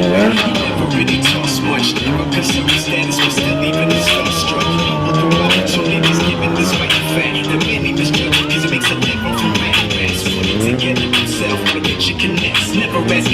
Never really talks much, never considered status, but still even the starstruck. All through opportunities given this way fat. The many misjudge cause it makes a living from bad past. Put it together yourself, but get your connects. Never ask